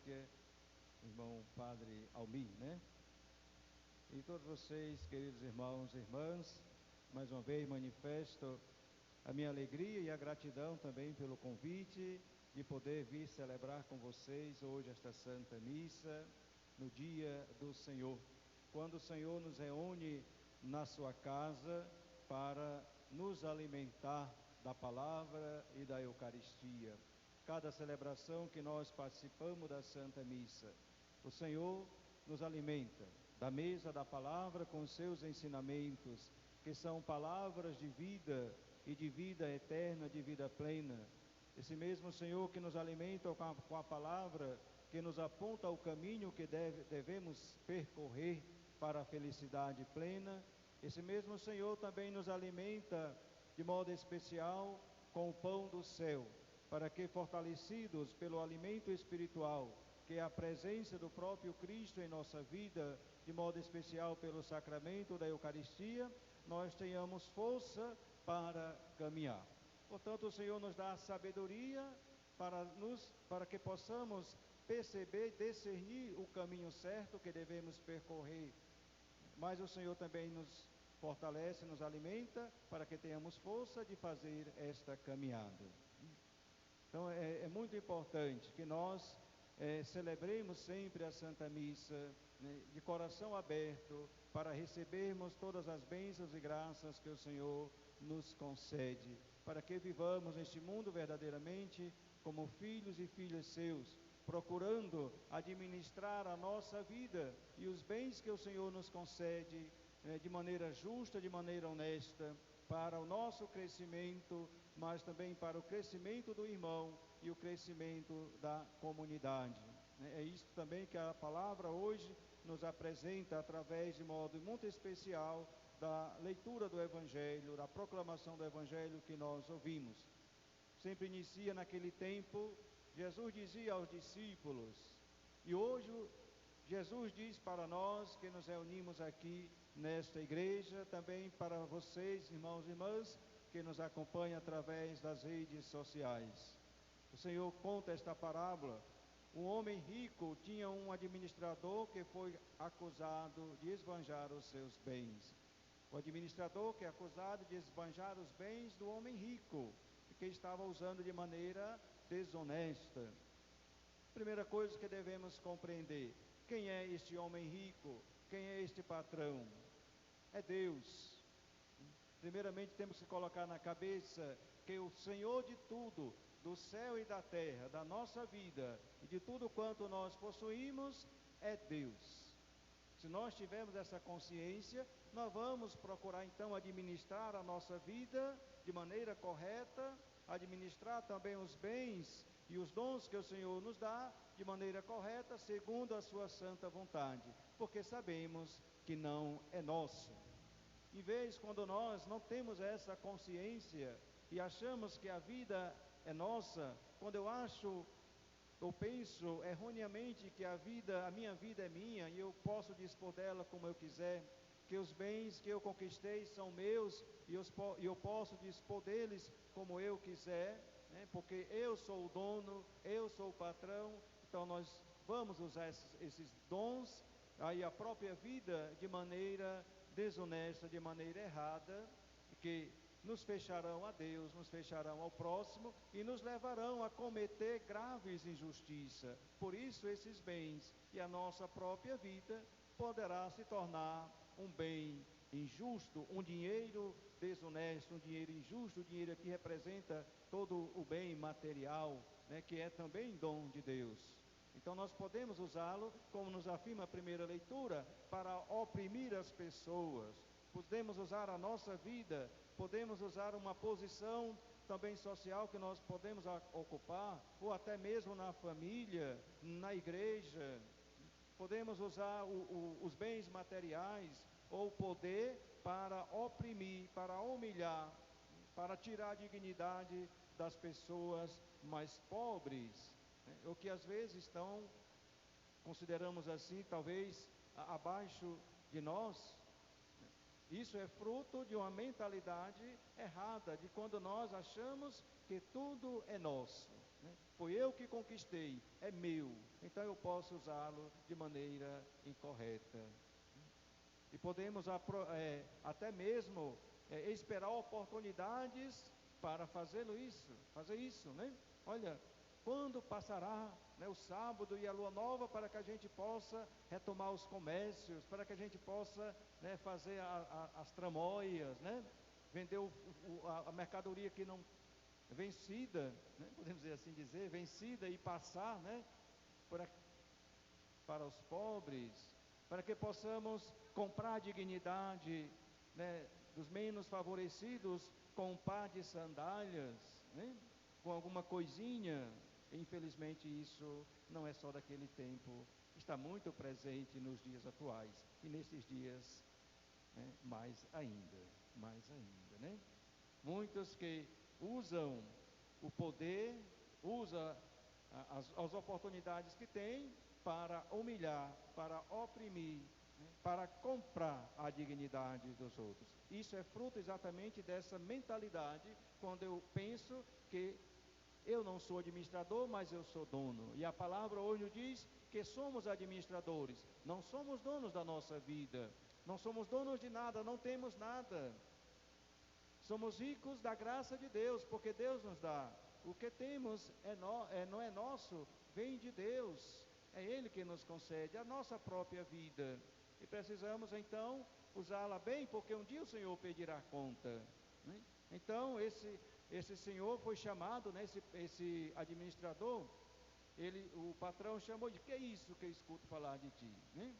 paróquia, irmão Padre Almir, né? E todos vocês, queridos irmãos e irmãs, mais uma vez manifesto a minha alegria e a gratidão também pelo convite de poder vir celebrar com vocês hoje esta Santa Missa, no dia do Senhor, quando o Senhor nos reúne na sua casa para nos alimentar da palavra e da Eucaristia. Cada celebração que nós participamos da Santa Missa, o Senhor nos alimenta da mesa da palavra com os seus ensinamentos, que são palavras de vida e de vida eterna, de vida plena. Esse mesmo Senhor que nos alimenta com a palavra, que nos aponta o caminho que devemos percorrer para a felicidade plena, esse mesmo Senhor também nos alimenta de modo especial com o pão do céu, para que, fortalecidos pelo alimento espiritual, que é a presença do próprio Cristo em nossa vida, de modo especial pelo sacramento da Eucaristia, nós tenhamos força para caminhar. Portanto, o Senhor nos dá a sabedoria para que possamos perceber, discernir o caminho certo que devemos percorrer. Mas o Senhor também nos fortalece, nos alimenta, para que tenhamos força de fazer esta caminhada. Então, é muito importante que nós celebremos sempre a Santa Missa, né, de coração aberto, para recebermos todas as bênçãos e graças que o Senhor nos concede, para que vivamos neste mundo verdadeiramente como filhos e filhas seus, procurando administrar a nossa vida e os bens que o Senhor nos concede de maneira justa, de maneira honesta, para o nosso crescimento, mas também para o crescimento do irmão e o crescimento da comunidade. É isso também que a palavra hoje nos apresenta através de modo muito especial da leitura do Evangelho, da proclamação do Evangelho que nós ouvimos. Sempre inicia naquele tempo, Jesus dizia aos discípulos, e hoje Jesus diz para nós que nos reunimos aqui nesta igreja, também para vocês, irmãos e irmãs, que nos acompanham através das redes sociais. O Senhor conta esta parábola. Um homem rico tinha um administrador que foi acusado de esbanjar os seus bens. O administrador que é acusado de esbanjar os bens do homem rico, que estava usando de maneira desonesta. Primeira coisa que devemos compreender: quem é este homem rico? Quem é este patrão? É Deus. Primeiramente temos que colocar na cabeça que o Senhor de tudo, do céu e da terra, da nossa vida e de tudo quanto nós possuímos, é Deus. Se nós tivermos essa consciência, nós vamos procurar então administrar a nossa vida de maneira correta, administrar também os bens e os dons que o Senhor nos dá de maneira correta, segundo a sua santa vontade, porque sabemos que não é nosso. Em vez, quando nós não temos essa consciência e achamos que a vida é nossa, quando eu penso erroneamente que a minha vida é minha e eu posso dispor dela como eu quiser, que os bens que eu conquistei são meus e eu posso dispor deles como eu quiser, né? Porque eu sou o dono, eu sou o patrão, então nós vamos usar esses dons, aí a própria vida de maneira desonesta, de maneira errada, que nos fecharão a Deus, nos fecharão ao próximo e nos levarão a cometer graves injustiças. Por isso esses bens e a nossa própria vida poderá se tornar um bem injusto, um dinheiro desonesto, um dinheiro injusto, o dinheiro que representa todo o bem material, né, que é também dom de Deus. Então nós podemos usá-lo, como nos afirma a primeira leitura, para oprimir as pessoas. Podemos usar a nossa vida, podemos usar uma posição também social que nós podemos ocupar, ou até mesmo na família, na igreja. Podemos usar os bens materiais ou o poder para oprimir, para humilhar, para tirar a dignidade das pessoas mais pobres, né? O que às vezes estão, consideramos assim, talvez abaixo de nós. Isso é fruto de uma mentalidade errada, de quando nós achamos que tudo é nosso, né? Foi eu que conquistei, é meu. então eu posso usá-lo de maneira incorreta. E podemos até mesmo esperar oportunidades para fazer isso, né? Olha, quando passará, né, o sábado e a lua nova, para que a gente possa retomar os comércios, para que a gente possa, né, fazer as tramóias, né? Vender a mercadoria que não vencida, né? Podemos assim dizer, vencida, e passar, né, para os pobres, para que possamos comprar dignidade, né, dos menos favorecidos, com um par de sandálias, né, com alguma coisinha. Infelizmente isso não é só daquele tempo, está muito presente nos dias atuais, e nesses dias, né, mais ainda, né? Muitos que usam o poder, usam as oportunidades que têm para humilhar, para oprimir, né, para comprar a dignidade dos outros. Isso é fruto exatamente dessa mentalidade, quando eu penso que eu não sou administrador, mas eu sou dono. E a palavra hoje nos diz que somos administradores, não somos donos da nossa vida, não somos donos de nada, não temos nada. Somos ricos da graça de Deus, porque Deus nos dá. O que temos não é nosso, vem de Deus. É Ele que nos concede a nossa própria vida. E precisamos então usá-la bem, porque um dia o Senhor pedirá conta, né? Então esse senhor foi chamado, né, esse administrador, o patrão chamou de: que é isso que eu escuto falar de ti, né?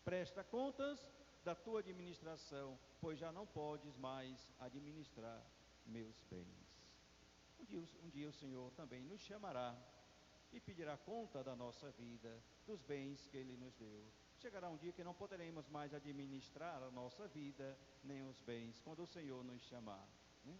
Presta contas da tua administração, pois já não podes mais administrar meus bens. Um dia o Senhor também nos chamará e pedirá conta da nossa vida, dos bens que Ele nos deu. Chegará um dia que não poderemos mais administrar a nossa vida, nem os bens, quando o Senhor nos chamar, né?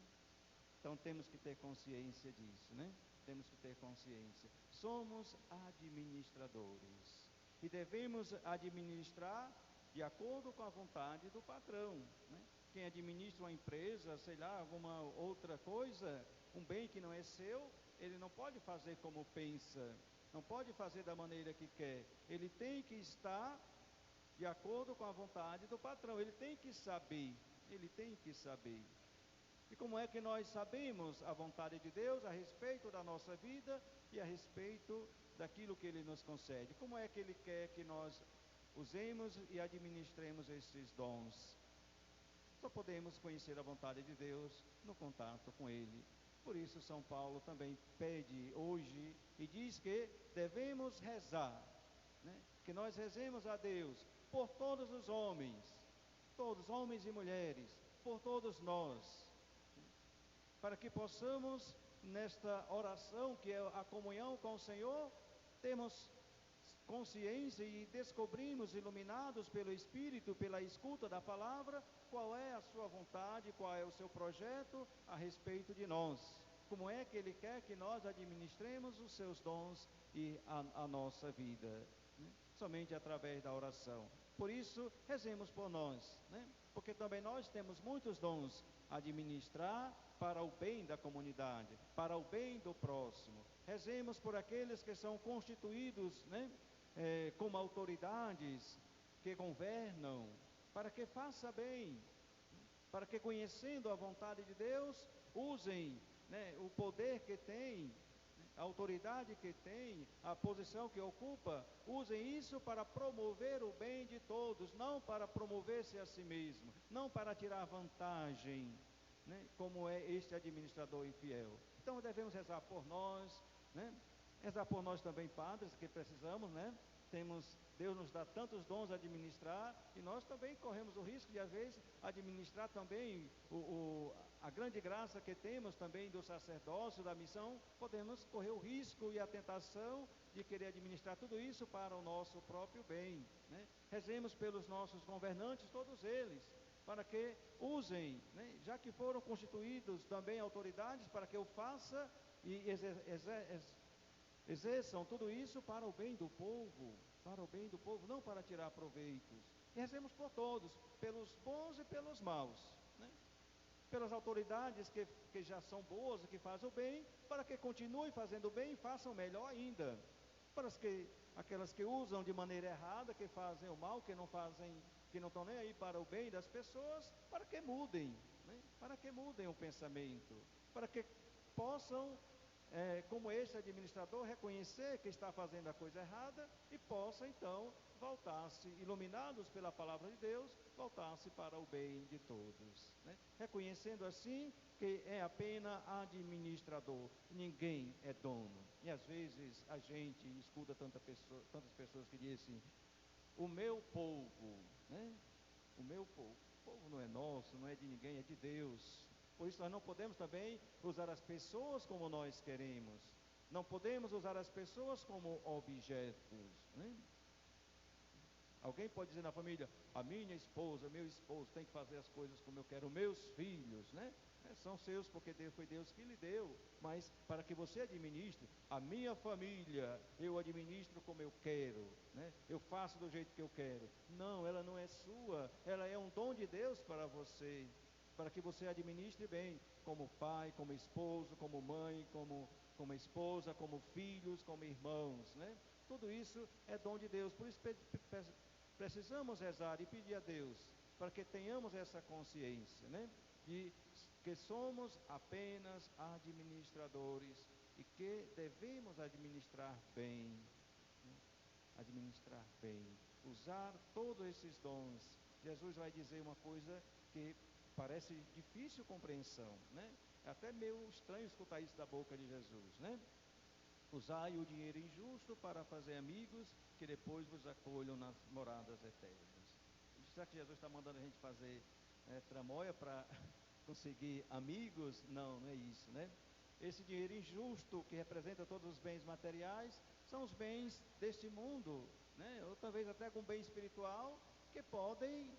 Então temos que ter consciência disso, né? Temos que ter consciência. Somos administradores e devemos administrar de acordo com a vontade do patrão, né? Quem administra uma empresa, sei lá, alguma outra coisa, um bem que não é seu, ele não pode fazer como pensa, não pode fazer da maneira que quer. Ele tem que estar de acordo com a vontade do patrão, ele tem que saber. E como é que nós sabemos a vontade de Deus a respeito da nossa vida e a respeito daquilo que Ele nos concede? Como é que Ele quer que nós usemos e administremos esses dons? Só podemos conhecer a vontade de Deus no contato com Ele. Por isso São Paulo também pede hoje e diz que devemos rezar, né? Que nós rezemos a Deus por todos os homens e mulheres, por todos nós, para que possamos, nesta oração que é a comunhão com o Senhor, termos consciência e descobrimos, iluminados pelo Espírito, pela escuta da palavra, qual é a sua vontade, qual é o seu projeto a respeito de nós. Como é que Ele quer que nós administremos os seus dons e a nossa vida, né? Somente através da oração. Por isso, rezemos por nós, né? Porque também nós temos muitos dons a administrar para o bem da comunidade, para o bem do próximo. Rezemos por aqueles que são constituídos, né, como autoridades que governam, para que faça bem, para que, conhecendo a vontade de Deus, usem, né, o poder que tem, a autoridade que tem, a posição que ocupa, usem isso para promover o bem de todos, não para promover-se a si mesmo, não para tirar vantagem, né, como é este administrador infiel. Então devemos rezar por nós, né? Rezar por nós também, padres, que precisamos, né? Deus nos dá tantos dons a administrar, e nós também corremos o risco de, às vezes, administrar também a grande graça que temos também do sacerdócio, da missão. Podemos correr o risco e a tentação de querer administrar tudo isso para o nosso próprio bem, né? Rezemos pelos nossos governantes, todos eles, para que usem, né, já que foram constituídos também autoridades, para que eu faça e exerçam tudo isso para o bem do povo, não para tirar proveitos. E rezemos por todos, pelos bons e pelos maus, né? Pelas autoridades que já são boas e que fazem o bem, para que continuem fazendo o bem e façam melhor ainda. para aquelas que usam de maneira errada, que fazem o mal, que não estão nem aí para o bem das pessoas, para que mudem, né? Para que mudem o pensamento, para que possam, como este administrador, reconhecer que está fazendo a coisa errada e possa então voltar-se, iluminados pela palavra de Deus, voltar-se para o bem de todos, né? Reconhecendo assim que é apenas administrador, ninguém é dono. E às vezes a gente escuta tantas pessoas que dizem assim, o meu povo, né? O meu povo. O povo não é nosso, não é de ninguém, é de Deus. Por isso nós não podemos também usar as pessoas como nós queremos. Não podemos usar as pessoas como objetos, né? Alguém pode dizer na família, a minha esposa, meu esposo tem que fazer as coisas como eu quero, meus filhos, né? São seus porque foi Deus que lhe deu, mas para que você administre, a minha família, eu administro como eu quero, né? Eu faço do jeito que eu quero. Não, ela não é sua, ela é um dom de Deus para você, para que você administre bem, como pai, como esposo, como mãe, como esposa, como filhos, como irmãos, né? Tudo isso é dom de Deus, por isso precisamos rezar e pedir a Deus para que tenhamos essa consciência, né? De que somos apenas administradores e que devemos administrar bem, né? Administrar bem, usar todos esses dons. Jesus vai dizer uma coisa que parece difícil compreensão, né? É até meio estranho escutar isso da boca de Jesus, né? Usai o dinheiro injusto para fazer amigos que depois vos acolham nas moradas eternas. Será que Jesus está mandando a gente fazer tramóia para conseguir amigos? Não, não é isso, né? Esse dinheiro injusto que representa todos os bens materiais são os bens deste mundo, né? Ou talvez até algum bem espiritual que podem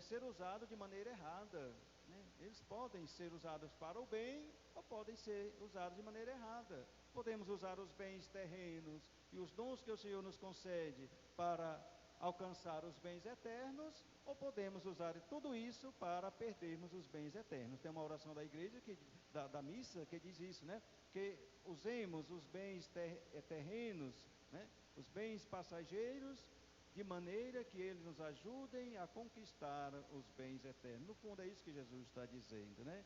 ser usados de maneira errada, né? Eles podem ser usados para o bem ou podem ser usados de maneira errada. Podemos usar os bens terrenos e os dons que o Senhor nos concede para alcançar os bens eternos, ou podemos usar tudo isso para perdermos os bens eternos. Tem uma oração da igreja, da missa, que diz isso, né? Que usemos os bens terrenos, né? Os bens passageiros, de maneira que eles nos ajudem a conquistar os bens eternos. No fundo é isso que Jesus está dizendo, né?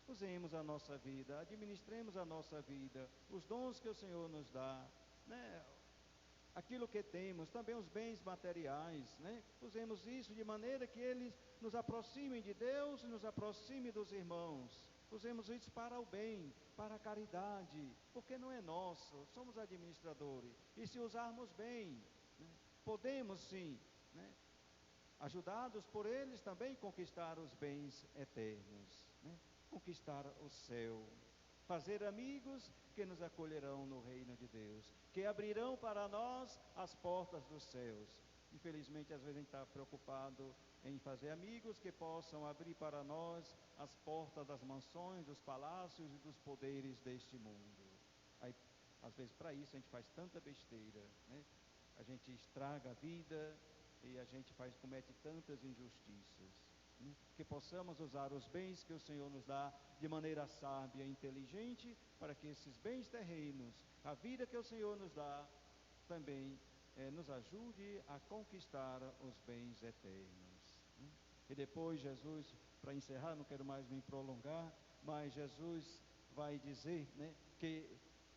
Usemos a nossa vida, administremos a nossa vida, os dons que o Senhor nos dá, né? Aquilo que temos, também os bens materiais, né? Usemos isso de maneira que eles nos aproximem de Deus e nos aproximem dos irmãos. Usemos isso para o bem, para a caridade, porque não é nosso, somos administradores. E se usarmos bem, né? Podemos sim, né? Ajudados por eles também conquistar os bens eternos, né? Conquistar o céu, fazer amigos que nos acolherão no reino de Deus, que abrirão para nós as portas dos céus. Infelizmente, às vezes a gente está preocupado em fazer amigos que possam abrir para nós as portas das mansões, dos palácios e dos poderes deste mundo. Aí, às vezes, para isso a gente faz tanta besteira, né? A gente estraga a vida e a gente comete tantas injustiças, né? Que possamos usar os bens que o Senhor nos dá de maneira sábia e inteligente, para que esses bens terrenos, a vida que o Senhor nos dá, também nos ajude a conquistar os bens eternos, né? E depois Jesus, para encerrar, não quero mais me prolongar, mas Jesus vai dizer, né, que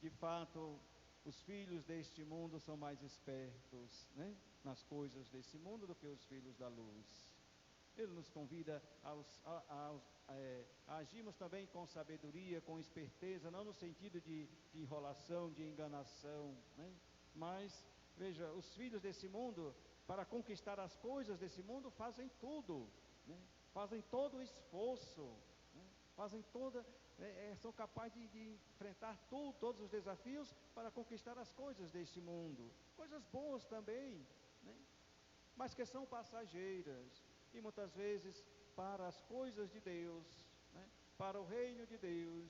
de fato os filhos deste mundo são mais espertos, né, nas coisas desse mundo do que os filhos da luz. Ele nos convida a agirmos também com sabedoria, com esperteza, não no sentido de enrolação, de enganação, né? Mas, veja, os filhos desse mundo, para conquistar as coisas desse mundo, fazem tudo, né? Fazem todo o esforço, né? São capazes de enfrentar todos os desafios para conquistar as coisas deste mundo, coisas boas também, né? Mas que são passageiras, e muitas vezes para as coisas de Deus, né? Para o reino de Deus,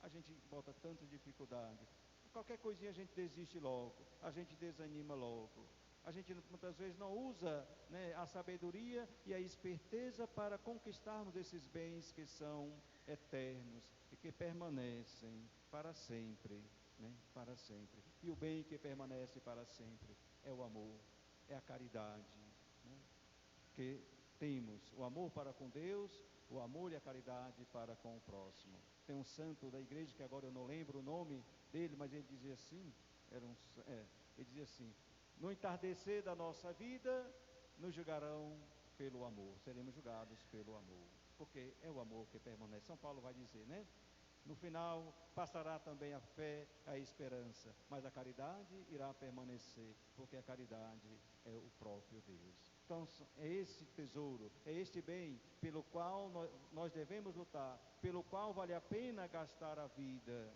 a gente bota tanta dificuldade. Qualquer coisinha a gente desiste logo, a gente desanima logo. A gente muitas vezes não usa, né, a sabedoria e a esperteza para conquistarmos esses bens que são eternos e que permanecem para sempre. né, para sempre. E o bem que permanece para sempre é o amor, é a caridade, né, que temos o amor para com Deus, o amor e a caridade para com o próximo. Tem um santo da igreja que agora eu não lembro o nome dele, mas ele dizia assim, ele dizia assim: no entardecer da nossa vida, nos julgarão pelo amor, seremos julgados pelo amor, porque é o amor que permanece. São Paulo vai dizer, né? No final passará também a fé, a esperança, mas a caridade irá permanecer, porque a caridade é o próprio Deus. Então é esse tesouro, é este bem pelo qual nós devemos lutar, pelo qual vale a pena gastar a vida.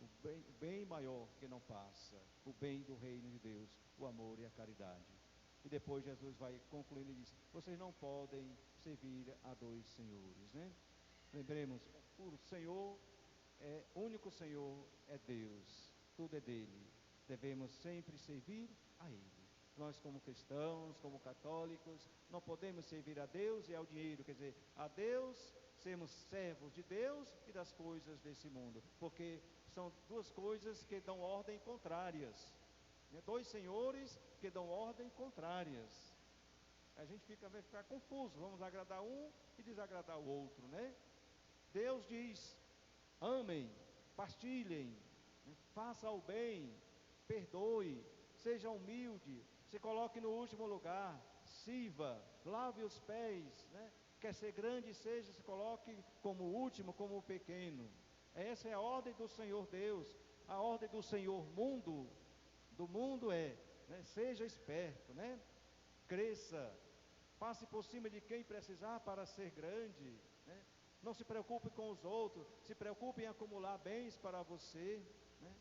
O bem maior que não passa, o bem do reino de Deus, o amor e a caridade. E depois Jesus vai concluindo e diz: vocês não podem servir a dois senhores, né? Lembremos, o Senhor o único Senhor é Deus, tudo é dele, devemos sempre servir a Ele. Nós como cristãos, como católicos, não podemos servir a Deus e ao dinheiro, quer dizer, a Deus, sermos servos de Deus e das coisas desse mundo, porque são duas coisas que dão ordem contrárias, né? Dois senhores que dão ordem contrárias. A gente vai ficar confuso, vamos agradar um e desagradar o outro, né? Deus diz: amem, partilhem, né? Faça o bem, perdoe, seja humilde, se coloque no último lugar, sirva, lave os pés, né? Quer ser grande, se coloque como o último, como o pequeno. Essa é a ordem do Senhor Deus. A ordem do Senhor do mundo né? Seja esperto, né? Cresça, passe por cima de quem precisar para ser grande, né? Não se preocupe com os outros, se preocupe em acumular bens para você, né?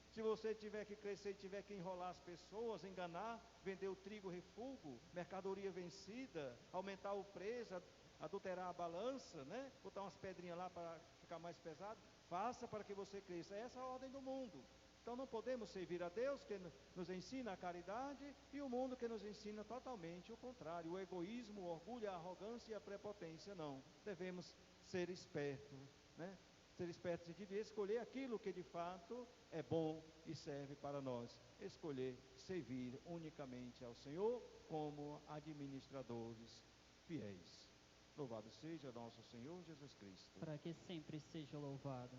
Se você tiver que crescer e tiver que enrolar as pessoas, enganar, vender o trigo refúgio, mercadoria vencida, aumentar o preço, adulterar a balança, né? Botar umas pedrinhas lá para ficar mais pesado, faça para que você cresça. Essa é a ordem do mundo. Então não podemos servir a Deus, que nos ensina a caridade, e o mundo, que nos ensina totalmente o contrário, o egoísmo, o orgulho, a arrogância e a prepotência. Não, devemos ser espertos, né? Ser espertos e devia escolher aquilo que de fato é bom e serve para nós. Escolher servir unicamente ao Senhor como administradores fiéis. Louvado seja nosso Senhor Jesus Cristo. Para que sempre seja louvado.